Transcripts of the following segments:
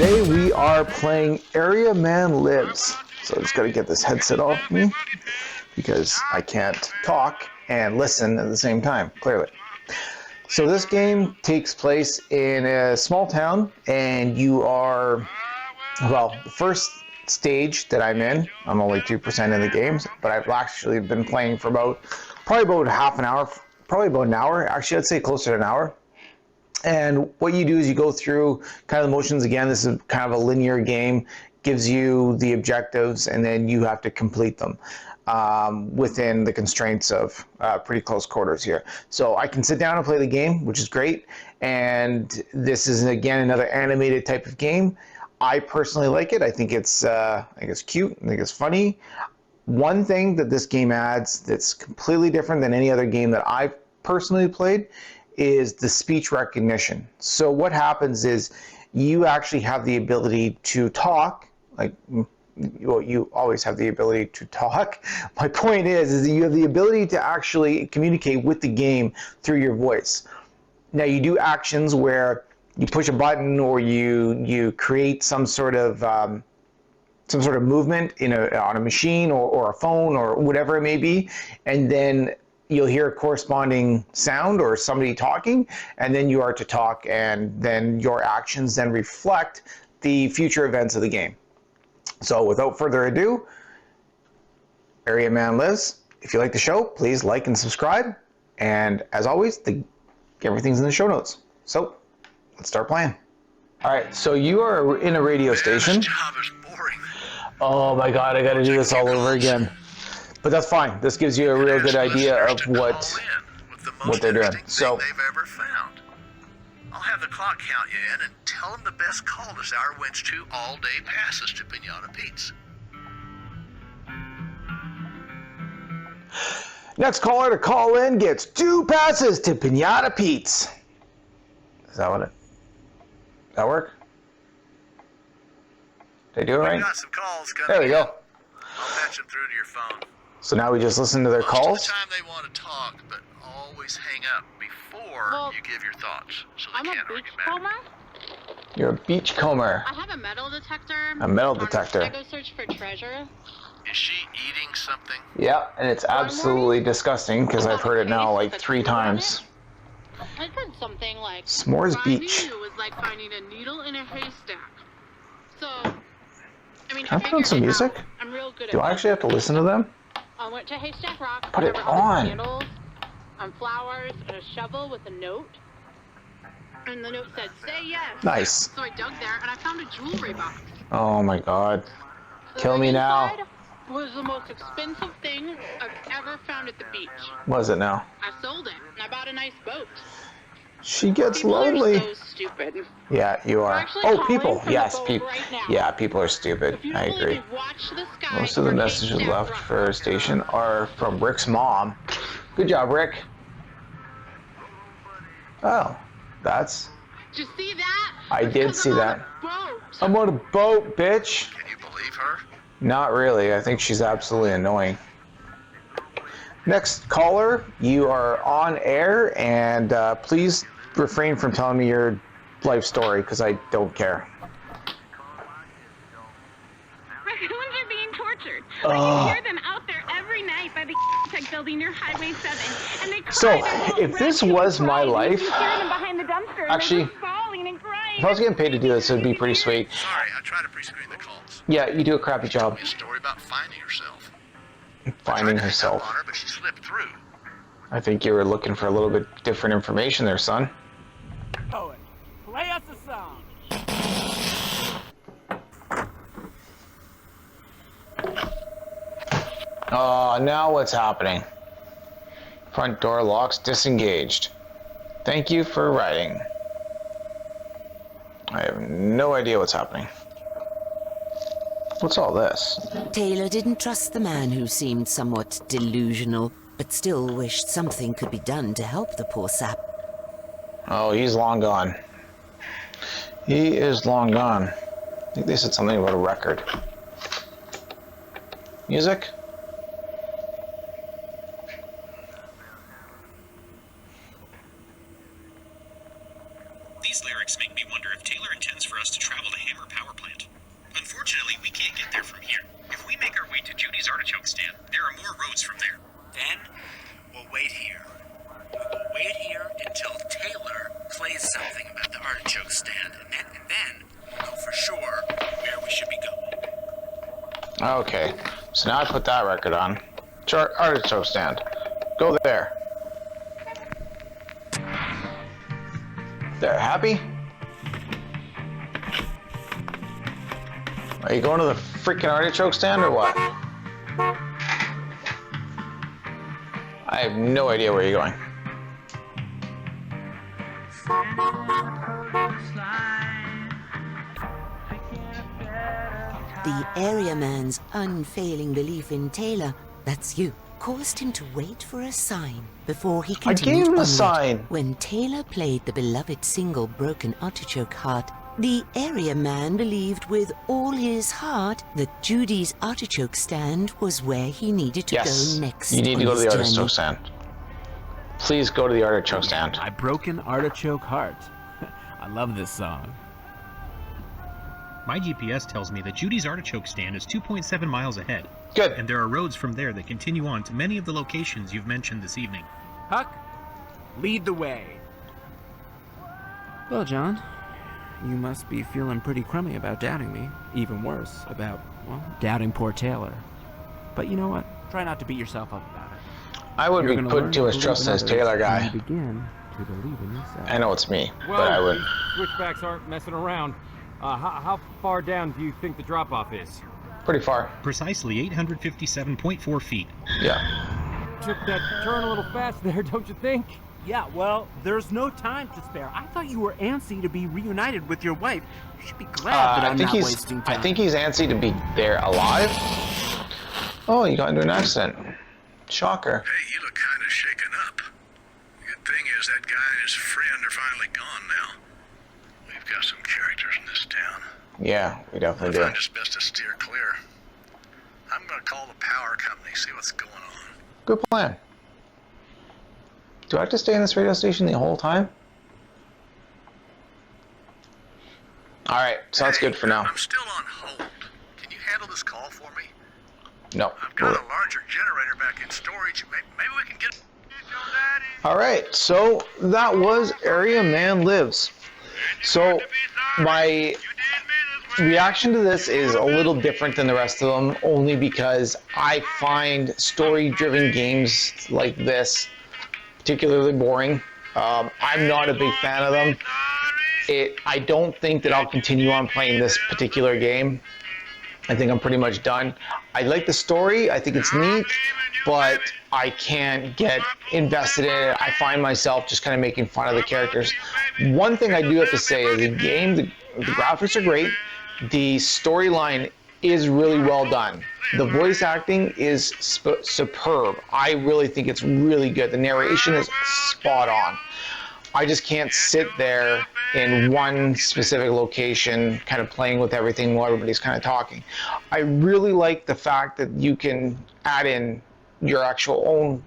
Today we are playing Area Man Lives. So I just got to get this headset off me because I can't talk and listen at the same time, clearly. So this game takes place in a small town, and you are, well, the first stage that I'm in, I'm only 2% in the games, but I've actually been playing for probably about half an hour, probably about an hour. Actually, I'd say closer to an hour. And what you do is you go through kind of the motions again. This is kind of a linear game, gives you the objectives, and then you have to complete them within the constraints of pretty close quarters here. So I can sit down and play the game, which is great. And this is, again, another animated type of game. I personally like it. I think it's cute. I think it's funny. One thing that this game adds that's completely different than any other game that I've personally played is the speech recognition. So what happens is you actually have the ability to talk, like, well, you always have the ability to talk. My point is that you have the ability to actually communicate with the game through your voice. Now you do actions where you push a button or you create some sort of movement on a machine or a phone or whatever it may be, and then you'll hear a corresponding sound or somebody talking, and then you are to talk, and then your actions then reflect the future events of the game. So without further ado, Area Man Lives. If you like the show, please like and subscribe. And as always, everything's in the show notes. So let's start playing. All right, so you are in a radio station. This job is boring. Oh my God, I got to do this all over again. But that's fine. This gives you a real good idea of what they're doing. So they've ever found. I'll have the clock count you in and tell them the best call this hour wins 2 all-day passes to Pinata Pete's. Next caller to call in gets 2 passes to Pinata Pete's. Is that what that work? Did I do it right? We got some calls coming. There we go. I'll patch them through to your phone. So now we just listen to their calls? Most of the time they want to talk, but always hang up before you give your thoughts, so they can't argue back. Beachcomber? You're a beachcomber. I have a metal detector. A metal detector. Should I go search for treasure? Is she eating something? Yeah, and it's absolutely disgusting because I've heard it now like 3 times. I said something like S'mores Beach. It was like finding a needle in a haystack. So, I mean, Can I put on some music? I'm real good at Do I actually have to listen to them? I went to Haystack Rock. Put it on. Candles, flowers, and a shovel with a note. And the note said, "Say yes." Nice. So I dug there and I found a jewelry box. Oh my God. Kill me now. Was the most expensive thing I've ever found at the beach. Was it now? I sold it and I bought a nice boat. She gets People lonely. are so stupid. Yeah, you are. Oh, people. Yes, people. Yeah, people are stupid. I agree. Most of the messages left for station are from Rick's mom. Good job, Rick. Oh, that's... Did you see that? I did see that. I'm on a boat, bitch. Can you believe her? Not really. I think she's absolutely annoying. Next caller, you are on air, and please refrain from telling me your life story because I don't care. Raccoons are being tortured. I can hear them out there every night by the tech building near Highway 7, and they cry. So, if this was my life, you can hear them behind the dumpster, actually, and they're falling and crying. if I was getting paid to do this, it would be pretty sweet. Sorry, I try to pre-screen the calls. Yeah, you do a crappy job. A story about finding herself. Finding I tried to hang herself. up on her, but she slipped through. I think you were looking for a little bit different information there, son. Poet, play us a song. Now what's happening? Front door locks disengaged. Thank you for writing. I have no idea what's happening. What's all this? Taylor didn't trust the man who seemed somewhat delusional, but still wished something could be done to help the poor sap. Oh, he's long gone. He is long gone. I think they said something about a record. Music? The These lyrics make me wonder if Taylor intends for us to travel to Hammer Power Plant. Unfortunately, we can't get there from here. If we make our way to Judy's artichoke stand, there are more roads from there. Then we'll wait here. We will wait here until Taylor plays something about the artichoke stand, and then we'll know for sure where we should be going. Okay, so now I put that record on. Artichoke stand. Go there. There, happy? Are you going to the freaking artichoke stand or what? I have no idea where you're going. The area man's unfailing belief in Taylor, that's you, caused him to wait for a sign before he continued gave him a onward. sign. When Taylor played the beloved single Broken Artichoke Heart, the area man believed with all his heart that Judy's artichoke stand was where he needed to Yes, go next. you need to on go to his the journey. artichoke stand. Please go to the artichoke stand. My Broken Artichoke Heart. I love this song. My GPS tells me that Judy's artichoke stand is 2.7 miles ahead. Good. And there are roads from there that continue on to many of the locations you've mentioned this evening. Huck, lead the way. Well, John, you must be feeling pretty crummy about doubting me. Even worse, about, well, doubting poor Taylor. But you know what? Try not to beat yourself up about it. I would You're be gonna putting learn too to much believe trust in in this others Taylor when guy. you begin to believe in yourself. I know it's me, Well, but I would. these switchbacks aren't messing around. How far down do you think the drop-off is? Pretty far. Precisely 857.4 feet. Yeah. Took that turn a little fast there, don't you think? Yeah, well, there's no time to spare. I thought you were antsy to be reunited with your wife. You should be glad that I'm not wasting time. I think he's antsy to be there alive. Oh, you got into an accident. Shocker. Hey, you look kind of shaken up. Good thing is that guy and his friend are finally gone now. We've got some characters in this town. Yeah, we definitely I do. find it's best to steer clear. I'm gonna call the power company, see what's going on. Good plan. Do I have to stay in this radio station the whole time? Alright, so that's good for now. I'm still on hold. Can you handle this call for me? No. I've got a larger generator back in storage. Maybe we can get... Alright, so that was Area Man Lives. So my reaction to this is a little different than the rest of them, only because I find story-driven games like this particularly boring. I'm not a big fan of them. I don't think that I'll continue on playing this particular game. I think I'm pretty much done. I like the story, I think it's neat, but I can't get invested in it. I find myself just kind of making fun of the characters. One thing I do have to say is the game, the graphics are great, the storyline is really well done. The voice acting is superb. I really think it's really good. The narration is spot on. I just can't sit there in one specific location kind of playing with everything while everybody's kind of talking. I really like the fact that you can add in your actual own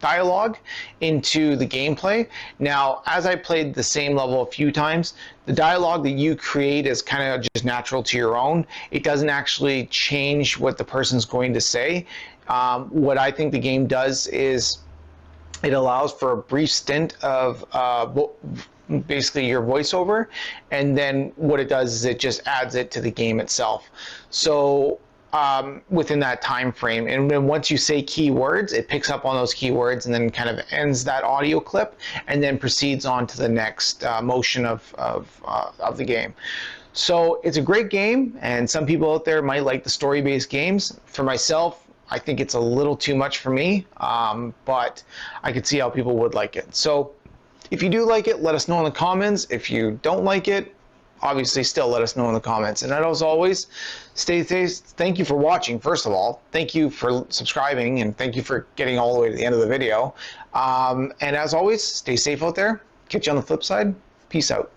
dialogue into the gameplay. Now, as I played the same level a few times, the dialogue that you create is kind of just natural to your own. It doesn't actually change what the person's going to say. What I think the game does is it allows for a brief stint of basically your voiceover, and then what it does is it just adds it to the game itself. So within that time frame, and then once you say keywords, it picks up on those keywords and then kind of ends that audio clip and then proceeds on to the next motion of the game. So it's a great game, and some people out there might like the story-based games. For myself, I think it's a little too much for me, but I could see how people would like it. So if you do like it, let us know in the comments. If you don't like it, obviously still let us know in the comments. And as always, stay safe. Thank you for watching, first of all. Thank you for subscribing, and thank you for getting all the way to the end of the video. And as always, stay safe out there. Catch you on the flip side. Peace out.